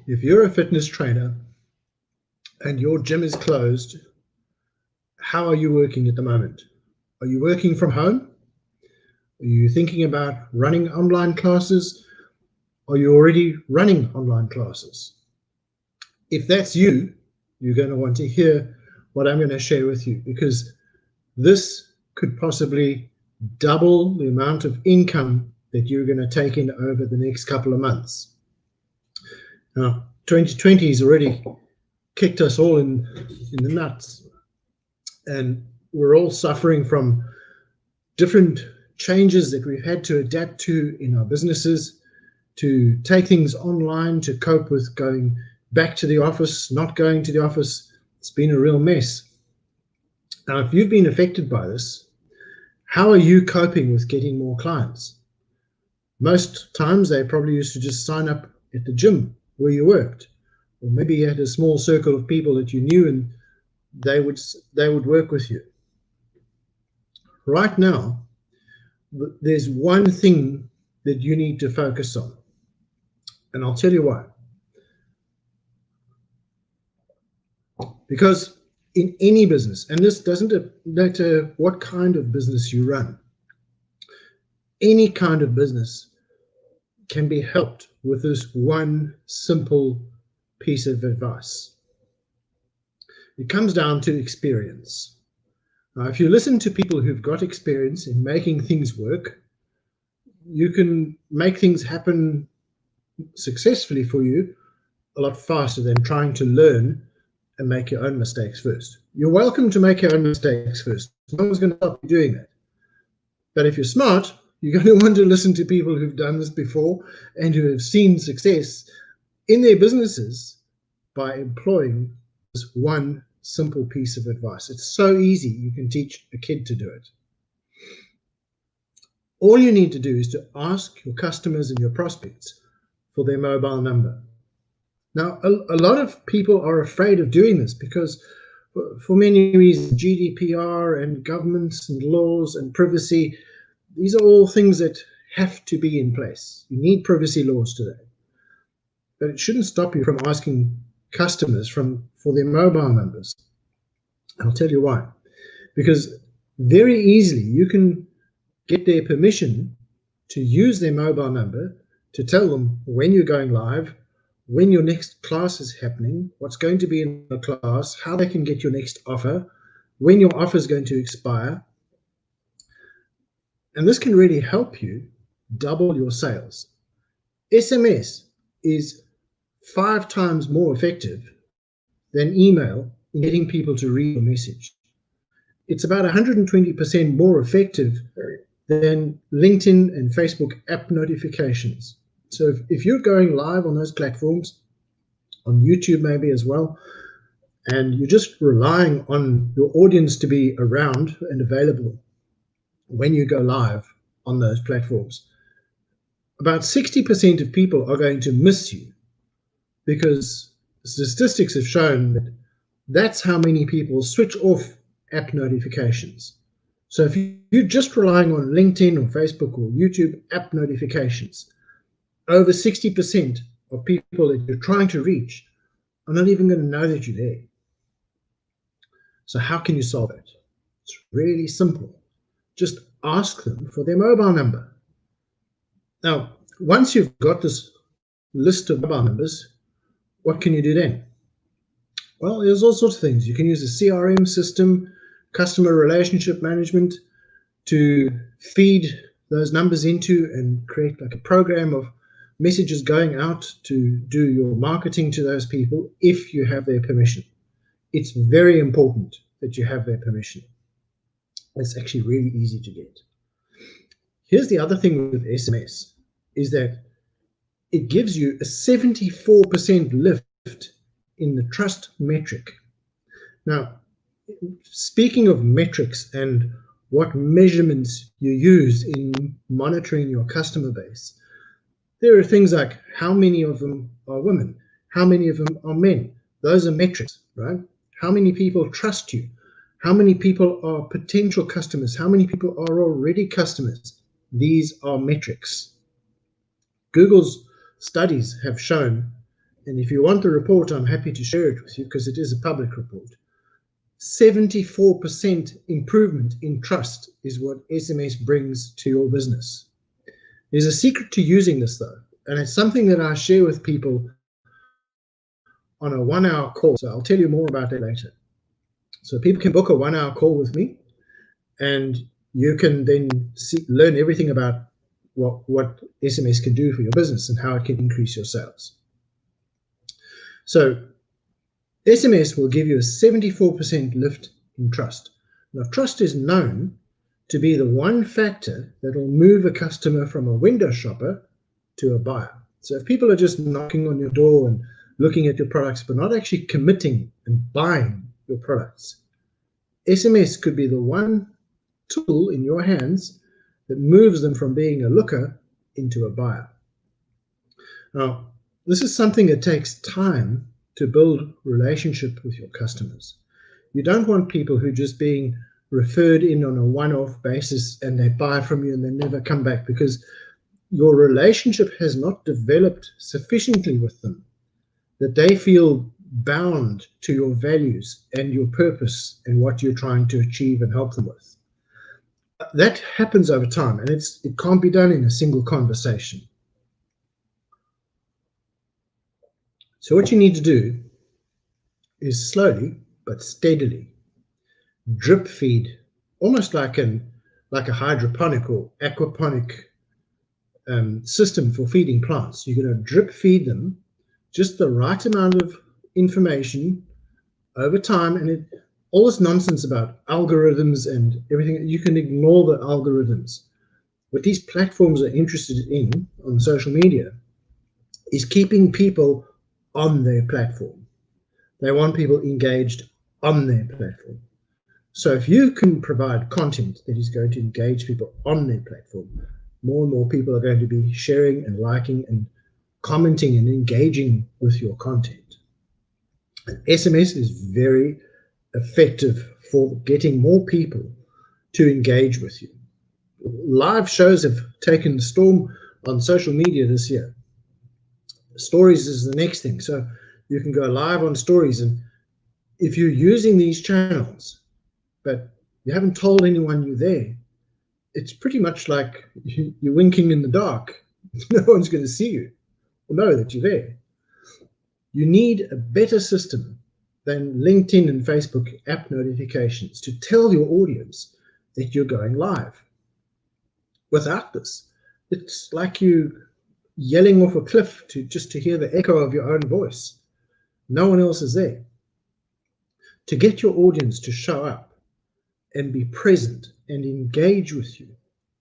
If you're a fitness trainer and your gym is closed, how are you working at the moment? Are you working from home? Are you thinking about running online classes? Are you already running online classes? If that's you, you're going to want to hear what I'm going to share with you, because this could possibly double the amount of income that you're going to take in over the next couple of months. Now, 2020 has already kicked us all in the nuts, and we're all suffering from different changes that we've had to adapt to in our businesses, to take things online, to cope with going back to the office, not going to the office. It's been a real mess. Now, if you've been affected by this, how are you coping with getting more clients? Most times they probably used to just sign up at the gym where you worked, or maybe you had a small circle of people that you knew and they would work with you. Right now, there's one thing that you need to focus on, and I'll tell you why. Because in any business, and this doesn't matter what kind of business you run, any kind of business can be helped with this one simple piece of advice. It comes down to experience. Now, if you listen to people who've got experience in making things work, you can make things happen successfully for you a lot faster than trying to learn and make your own mistakes first. You're welcome to make your own mistakes first. No one's going to stop you doing that. But if you're smart, you're going to want to listen to people who've done this before and who have seen success in their businesses by employing this one simple piece of advice. It's so easy, you can teach a kid to do it. All you need to do is to ask your customers and your prospects for their mobile number. Now, a lot of people are afraid of doing this because for many reasons, GDPR and governments and laws and privacy, these are all things that have to be in place. You need privacy laws today. But it shouldn't stop you from asking customers for their mobile numbers. And I'll tell you why. Because very easily you can get their permission to use their mobile number to tell them when you're going live, when your next class is happening, what's going to be in the class, how they can get your next offer, when your offer is going to expire. And this can really help you double your sales. SMS is 5 times more effective than email in getting people to read your message. It's about 120% more effective than LinkedIn and Facebook app notifications. So if you're going live on those platforms, on YouTube maybe as well, and you're just relying on your audience to be around and available when you go live on those platforms, about 60% of people are going to miss you, because statistics have shown that that's how many people switch off app notifications. So if you're just relying on LinkedIn or Facebook or YouTube app notifications, over 60% of people that you're trying to reach are not even going to know that you're there. So how can you solve it? It's really simple. Just ask them for their mobile number. Now, once you've got this list of mobile numbers, what can you do then? Well, there's all sorts of things. You can use a CRM system, customer relationship management, to feed those numbers into and create like a program of messages going out to do your marketing to those people if you have their permission. It's very important that you have their permission. It's actually really easy to get. Here's the other thing with SMS, is that it gives you a 74% lift in the trust metric. Now, speaking of metrics and what measurements you use in monitoring your customer base, there are things like how many of them are women, how many of them are men. Those are metrics, right? How many people trust you? How many people are potential customers? How many people are already customers? These are metrics. Google's studies have shown and if you want the report, I'm happy to share it with you because it is a public report. 74% improvement in trust is what SMS brings to your business. There's a secret to using this though, and it's something that I share with people on a 1-hour call. So I'll tell you more about that later. So people can book a 1-hour call with me, and you can then learn everything about what SMS can do for your business and how it can increase your sales. So SMS will give you a 74% lift in trust. Now, trust is known to be the one factor that will move a customer from a window shopper to a buyer. So if people are just knocking on your door and looking at your products, but not actually committing and buying your products, SMS could be the one tool in your hands that moves them from being a looker into a buyer. Now, this is something that takes time to build relationship with your customers. You don't want people who are just being referred in on a one-off basis and they buy from you and they never come back, because your relationship has not developed sufficiently with them that they feel bound to your values and your purpose and what you're trying to achieve and help them with. That happens over time, and it can't be done in a single conversation. So what you need to do is slowly but steadily drip feed, almost like a hydroponic or aquaponic system for feeding plants. You're going to drip feed them just the right amount of information over time, and all this nonsense about algorithms and everything, you can ignore the algorithms. What these platforms are interested in on social media is keeping people on their platform. They want people engaged on their platform. So if you can provide content that is going to engage people on their platform, more and more people are going to be sharing and liking and commenting and engaging with your content. And SMS is very effective for getting more people to engage with you. Live shows have taken the storm on social media this year. Stories is the next thing. So you can go live on stories, and if you're using these channels but you haven't told anyone you're there, it's pretty much like you're winking in the dark. No one's going to see you or know that you're there. You need a better system than LinkedIn and Facebook app notifications to tell your audience that you're going live. Without this, it's like you yelling off a cliff just to hear the echo of your own voice. No one else is there. To get your audience to show up and be present and engage with you,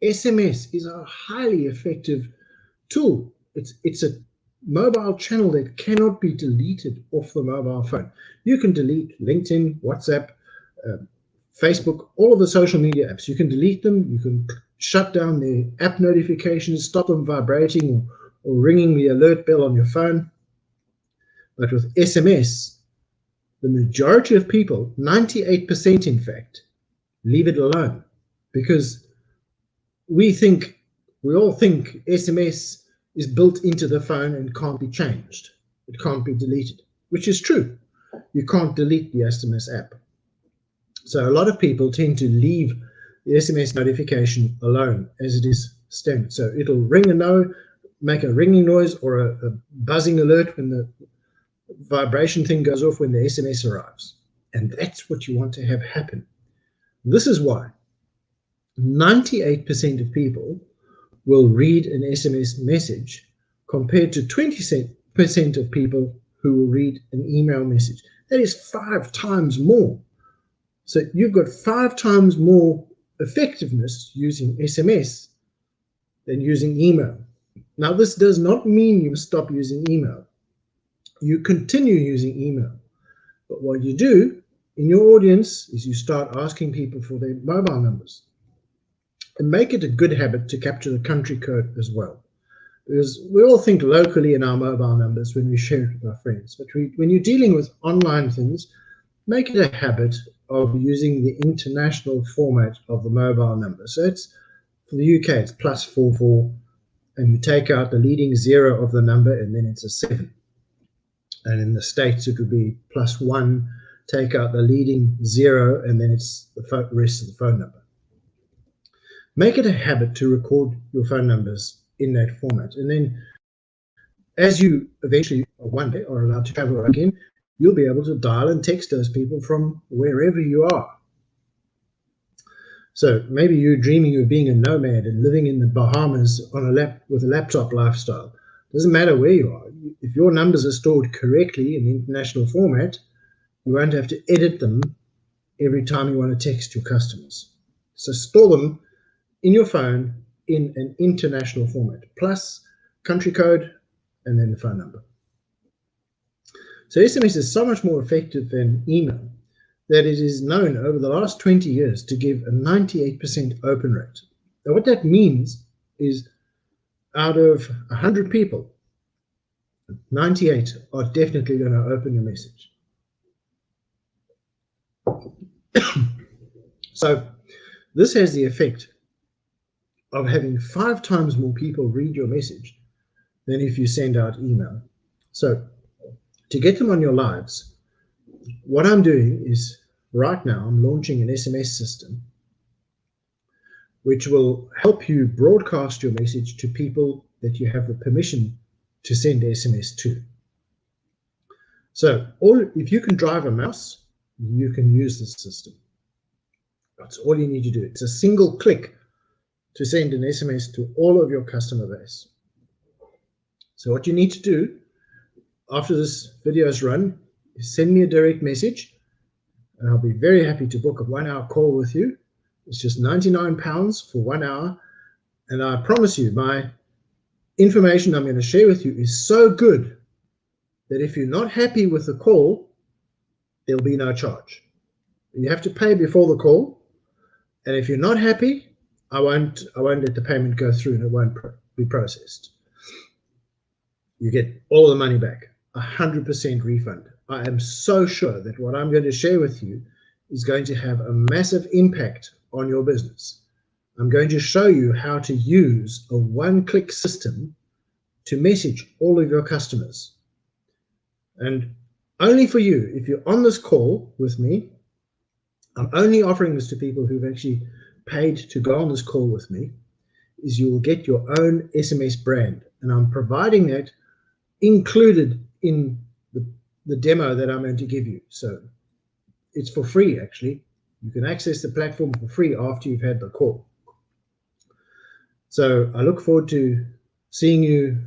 SMS is a highly effective tool. It's a mobile channel that cannot be deleted off the mobile phone. You can delete LinkedIn, WhatsApp, Facebook, all of the social media apps. You can delete them. You can shut down the app notifications, stop them vibrating or ringing the alert bell on your phone. But with SMS, the majority of people, 98% in fact, leave it alone, because we all think SMS is built into the phone and can't be changed. It can't be deleted, which is true. You can't delete the SMS app. So a lot of people tend to leave the SMS notification alone as it is standard. So it'll ring make a ringing noise or a buzzing alert when the vibration thing goes off when the SMS arrives. And that's what you want to have happen. This is why 98% of people will read an SMS message compared to 20% of people who will read an email message. That is 5 times more. So you've got 5 times more effectiveness using SMS than using email. Now, this does not mean you stop using email. You continue using email. But what you do in your audience is you start asking people for their mobile numbers. And make it a good habit to capture the country code as well. Because we all think locally in our mobile numbers when we share it with our friends. But when you're dealing with online things, make it a habit of using the international format of the mobile number. So it's, for the UK, it's +44, and you take out the leading 0 of the number, and then it's a 7. And in the States, it would be +1, take out the leading 0, and then it's the rest of the phone number. Make it a habit to record your phone numbers in that format. And then as you eventually one day are allowed to travel again, you'll be able to dial and text those people from wherever you are. So maybe you're dreaming of being a nomad and living in the Bahamas on with a laptop lifestyle. Doesn't matter where you are. If your numbers are stored correctly in the international format, you won't have to edit them every time you want to text your customers. So store them in your phone in an international format, plus country code and then the phone number. So SMS is so much more effective than email that it is known over the last 20 years to give a 98% open rate. Now what that means is out of 100 people, 98 are definitely going to open your message. So this has the effect of having 5 times more people read your message than if you send out email. So to get them on your lives, what I'm doing is right now I'm launching an SMS system which will help you broadcast your message to people that you have the permission to send SMS to. So if you can drive a mouse, you can use this system. That's all you need to do. It's a single click to send an SMS to all of your customer base. So what you need to do after this video is run is send me a direct message, and I'll be very happy to book a 1-hour call with you. It's just £99 for 1 hour, and I promise you my information I'm going to share with you is so good that if you're not happy with the call, there'll be no charge. You have to pay before the call, and if you're not happy, I won't let the payment go through and it won't be processed. You get all the money back, 100% refund. I am so sure that what I'm going to share with you is going to have a massive impact on your business. I'm going to show you how to use a one-click system to message all of your customers. And only for you, if you're on this call with me, I'm only offering this to people who've actually paid to go on this call with me, is you will get your own SMS brand. And I'm providing that included in the demo that I'm going to give you. So it's for free, actually. You can access the platform for free after you've had the call. So I look forward to seeing you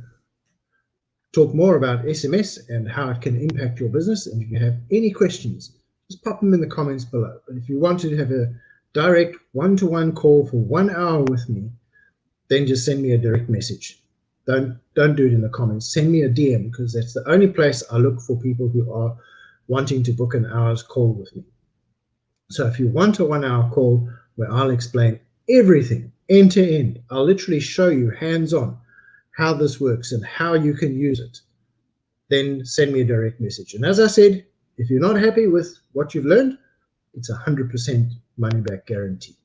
talk more about SMS and how it can impact your business. And if you have any questions, just pop them in the comments below. But if you want to have a direct one-to-one call for 1 hour with me, then just send me a direct message. Don't do it in the comments. Send me a DM, because that's the only place I look for people who are wanting to book an hour's call with me. So if you want a 1 hour call where I'll explain everything end to end, I'll literally show you hands-on how this works and how you can use it, then send me a direct message. And as I said, if you're not happy with what you've learned, it's 100% money back guarantee.